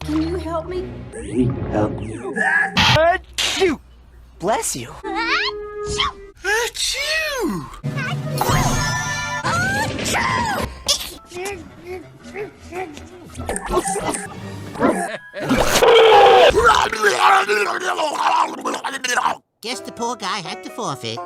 Can you help me? Help you. Bless you. Guess the poor guy had to forfeit.